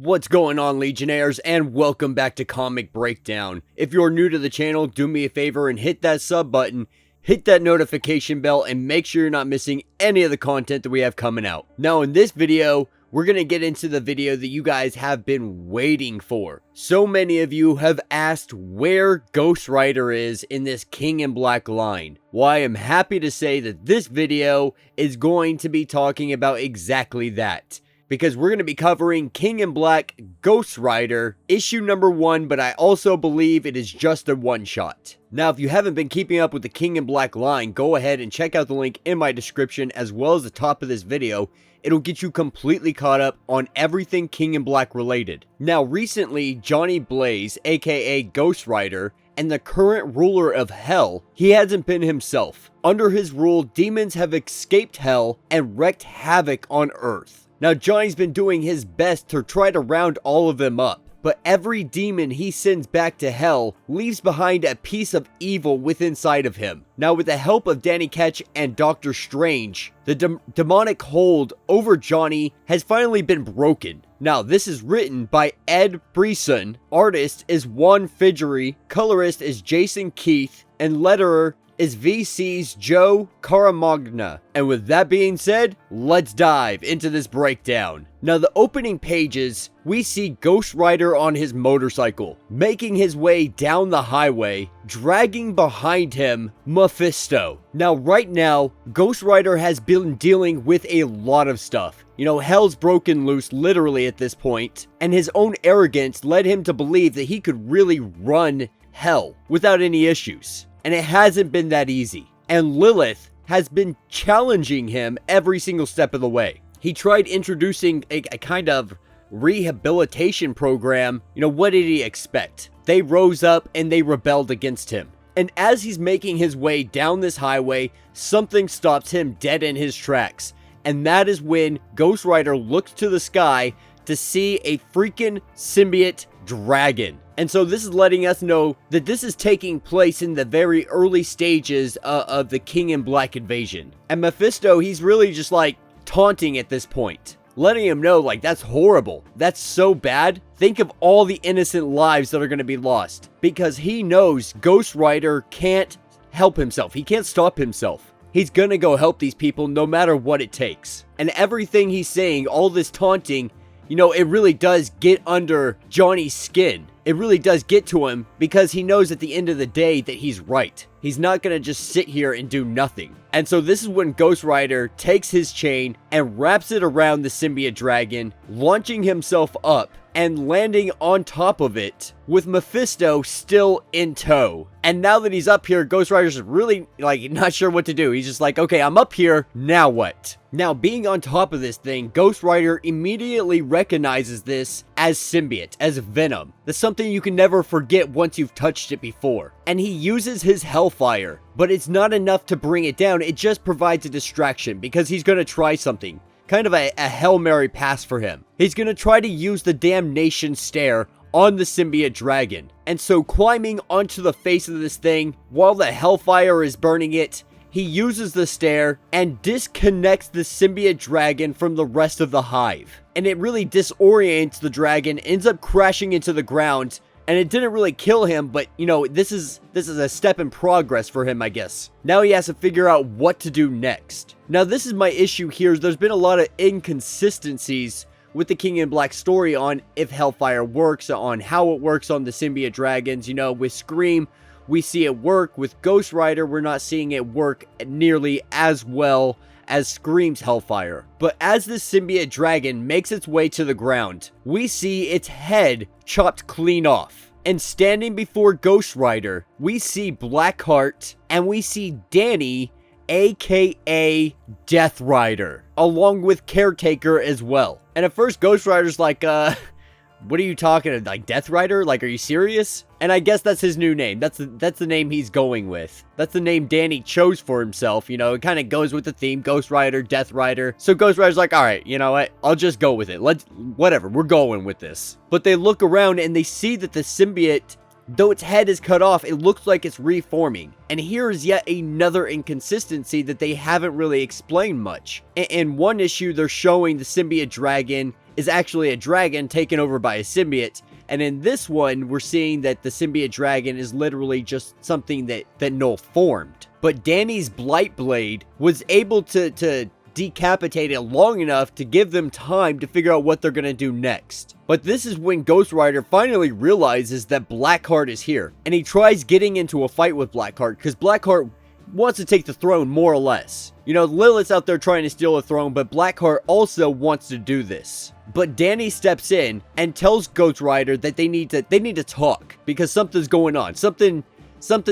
What's going on, Legionnaires, and welcome back to Comic Breakdown. If you're new to the channel, do me a favor and hit that sub button, hit that notification bell, and make sure you're not missing any of the content that we have coming out. Now, in this video, we're going to get into the video that you guys have been waiting for. So many of you have asked where Ghost Rider is in this King in Black line. Well, I am happy to say that this video is going to be talking about exactly that. Because we're going to be covering King in Black Ghost Rider issue number 1, but I also believe it is just a one-shot. Now, if you haven't been keeping up with the King in Black line, go ahead and check out the link in my description as well as the top of this video. It'll get you completely caught up on everything King in Black related. Now, recently, Johnny Blaze, aka Ghost Rider, and the current ruler of Hell, he hasn't been himself. Under his rule, demons have escaped Hell and wreaked havoc on Earth. Now, Johnny's been doing his best to try to round all of them up, but every demon he sends back to Hell leaves behind a piece of evil within inside of him. Now, with the help of Danny Ketch and Doctor Strange, the demonic hold over Johnny has finally been broken. Now, this is written by Ed Brisson, artist is Juan Figueroa, colorist is Jason Keith, and letterer is VC's Joe Caramagna. And with that being said, let's dive into this breakdown. Now, the opening pages, we see Ghost Rider on his motorcycle, making his way down the highway, dragging behind him Mephisto. Now, right now, Ghost Rider has been dealing with a lot of stuff. You know, hell's broken loose literally at this point, and his own arrogance led him to believe that he could really run hell without any issues. And it hasn't been that easy. And Lilith has been challenging him every single step of the way. He tried introducing a kind of rehabilitation program. You know, what did he expect? They rose up and they rebelled against him. And as he's making his way down this highway, something stops him dead in his tracks. And that is when Ghost Rider looks to the sky to see a freaking symbiote dragon. And so this is letting us know that this is taking place in the very early stages of the King in Black invasion. And Mephisto, he's really just like taunting at this point, letting him know like that's horrible. That's so bad. Think of all the innocent lives that are going to be lost, because he knows Ghost Rider can't help himself. He can't stop himself. He's gonna go help these people no matter what it takes. And everything he's saying, all this taunting, you know, it really does get under Johnny's skin. It really does get to him, because he knows at the end of the day that he's right. He's not going to just sit here and do nothing. And so this is when Ghost Rider takes his chain and wraps it around the symbiote dragon, launching himself up and landing on top of it with Mephisto still in tow. And now that he's up here, Ghost Rider's really like not sure what to do. He's just like, okay, I'm up here, now what? Now, being on top of this thing, Ghost Rider immediately recognizes this as symbiote, as venom. That's something you can never forget once you've touched it before. And he uses his hellfire, but it's not enough to bring it down. It just provides a distraction because he's going to try something. Kind of a Hail Mary pass for him. He's going to try to use the damnation stare on the symbiote dragon. And so climbing onto the face of this thing while the hellfire is burning it, he uses the stare and disconnects the symbiote dragon from the rest of the hive. And it really disorients the dragon, ends up crashing into the ground. And it didn't really kill him, but, you know, this is a step in progress for him, I guess. Now he has to figure out what to do next. Now, this is my issue here. There's been a lot of inconsistencies with the King in Black story on if Hellfire works, on how it works on the symbiote dragons. You know, with Scream, we see it work. With Ghost Rider, we're not seeing it work nearly as well as Scream's Hellfire. But as this symbiote dragon makes its way to the ground, we see its head chopped clean off. And standing before Ghost Rider, we see Blackheart and we see Danny, aka Death Rider, along with Caretaker as well. And at first Ghost Rider's like, what are you talking about? Like Death Rider? Like, are you serious? And I guess that's his new name. That's the name he's going with. That's the name Danny chose for himself. You know, it kind of goes with the theme. Ghost Rider, Death Rider. So Ghost Rider's like, all right, you know what? I'll just go with it. Whatever, we're going with this. But they look around and they see that the symbiote, though its head is cut off, it looks like it's reforming. And here is yet another inconsistency that they haven't really explained much. In one issue, they're showing the symbiote dragon is actually a dragon taken over by a symbiote. And in this one, we're seeing that the symbiote dragon is literally just something that Null formed. But Danny's Blight Blade was able to decapitate it long enough to give them time to figure out what they're going to do next. But this is when Ghost Rider finally realizes that Blackheart is here. And he tries getting into a fight with Blackheart, because Blackheart wants to take the throne, more or less. You know, Lilith's out there trying to steal the throne, but Blackheart also wants to do this. But Danny steps in and tells Ghost Rider that they need to talk, because something's going on. Something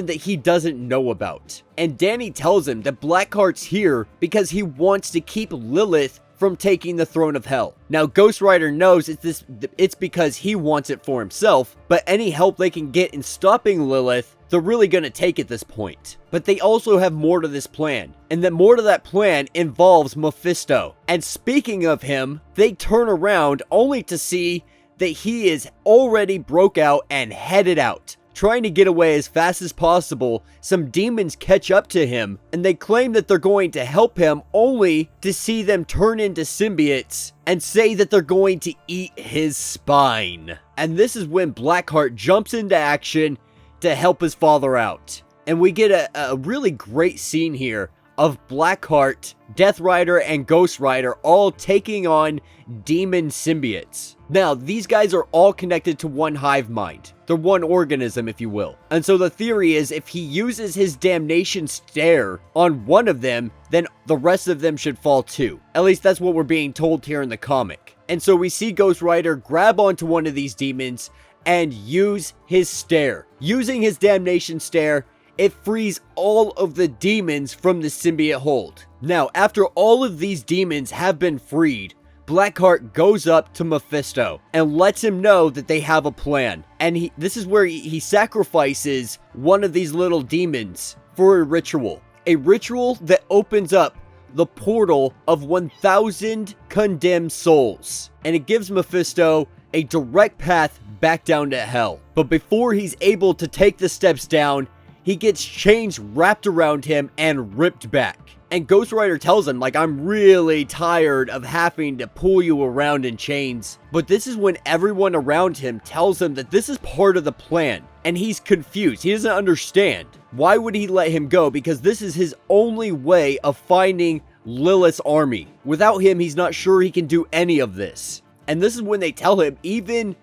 that he doesn't know about. And Danny tells him that Blackheart's here because he wants to keep Lilith from taking the throne of hell. Now, Ghost Rider knows it's because he wants it for himself, but any help they can get in stopping Lilith, they're really going to take at this point. But they also have more to this plan, and that more to that plan involves Mephisto. And speaking of him, they turn around only to see that he is already broke out and headed out, trying to get away as fast as possible. Some demons catch up to him, and they claim that they're going to help him, only to see them turn into symbiotes and say that they're going to eat his spine. And this is when Blackheart jumps into action to help his father out. And we get a really great scene here of Blackheart, Death Rider, and Ghost Rider all taking on demon symbiotes. Now, these guys are all connected to one hive mind. They're one organism, if you will. And so the theory is, if he uses his damnation stare on one of them, then the rest of them should fall too. At least that's what we're being told here in the comic. And so we see Ghost Rider grab onto one of these demons and use his stare. Using his damnation stare, it frees all of the demons from the symbiote hold. Now, after all of these demons have been freed, Blackheart goes up to Mephisto and lets him know that they have a plan. And this is where he sacrifices one of these little demons for a ritual. A ritual that opens up the portal of 1,000 condemned souls. And it gives Mephisto a direct path back down to hell. But before he's able to take the steps down, he gets chains wrapped around him and ripped back. And Ghost Rider tells him, like, I'm really tired of having to pull you around in chains. But this is when everyone around him tells him that this is part of the plan. And he's confused. He doesn't understand. Why would he let him go? Because this is his only way of finding Lilith's army. Without him, he's not sure he can do any of this. And this is when they tell him, even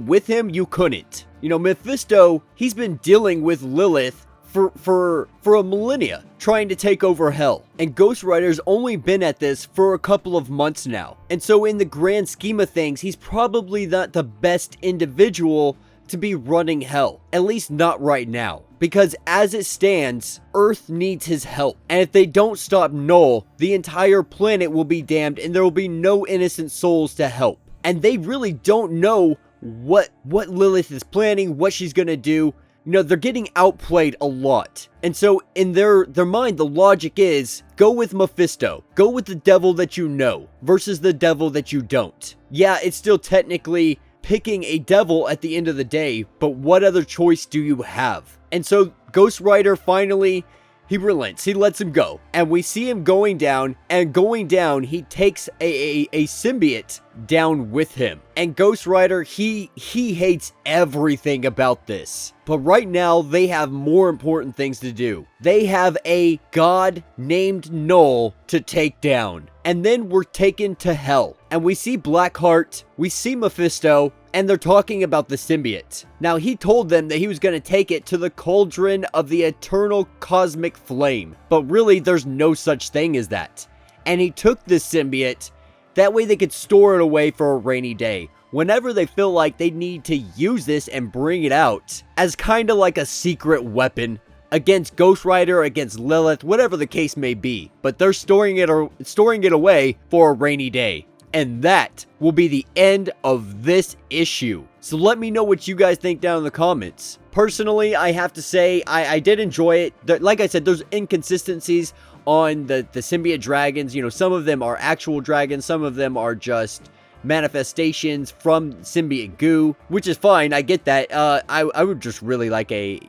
with him, you couldn't. You know, Mephisto, he's been dealing with Lilith for a millennia, trying to take over hell. And Ghost Rider's only been at this for a couple of months now. And so in the grand scheme of things, he's probably not the best individual to be running hell. At least not right now. Because as it stands, Earth needs his help. And if they don't stop Null, the entire planet will be damned and there will be no innocent souls to help. And they really don't know what Lilith is planning, what she's gonna do. You know, they're getting outplayed a lot. And so in their mind, the logic is, go with Mephisto. Go with the devil that you know versus the devil that you don't. Yeah, it's still technically picking a devil at the end of the day, but what other choice do you have? And so Ghost Rider finally, he relents. He lets him go. And we see him going down, and going down, he takes a symbiote down with him. And Ghost Rider, he hates everything about this. But right now, they have more important things to do. They have a god named Null to take down. And then we're taken to hell. And we see Blackheart, we see Mephisto, and they're talking about the symbiote. Now, he told them that he was going to take it to the cauldron of the eternal cosmic flame. But really, there's no such thing as that. And he took this symbiote, that way they could store it away for a rainy day. Whenever they feel like they need to use this and bring it out as kind of like a secret weapon against Ghost Rider, against Lilith, whatever the case may be. But they're storing it away for a rainy day. And that will be the end of this issue. So let me know what you guys think down in the comments. Personally, I have to say, I did enjoy it. Like I said, there's inconsistencies on the symbiote dragons. You know, some of them are actual dragons. Some of them are just, manifestations from symbiote goo, which is fine. I get that. I would just really like a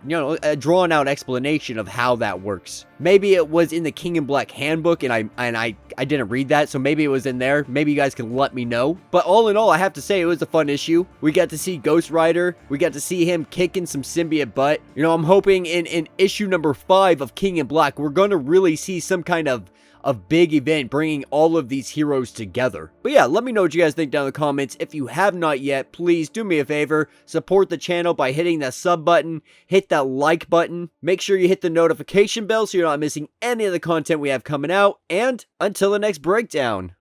drawn out explanation of how that works. Maybe it was in the King in Black handbook and I didn't read that, so maybe it was in there. Maybe you guys can let me know. But all in all, I have to say it was a fun issue. We got to see Ghost Rider. We got to see him kicking some symbiote butt. You know, I'm hoping in issue number 5 of King in Black, we're going to really see some kind of big event bringing all of these heroes together. But yeah, let me know what you guys think down in the comments. If you have not yet, please do me a favor, support the channel by hitting that sub button, hit that like button, make sure you hit the notification bell so you're not missing any of the content we have coming out, and until the next breakdown.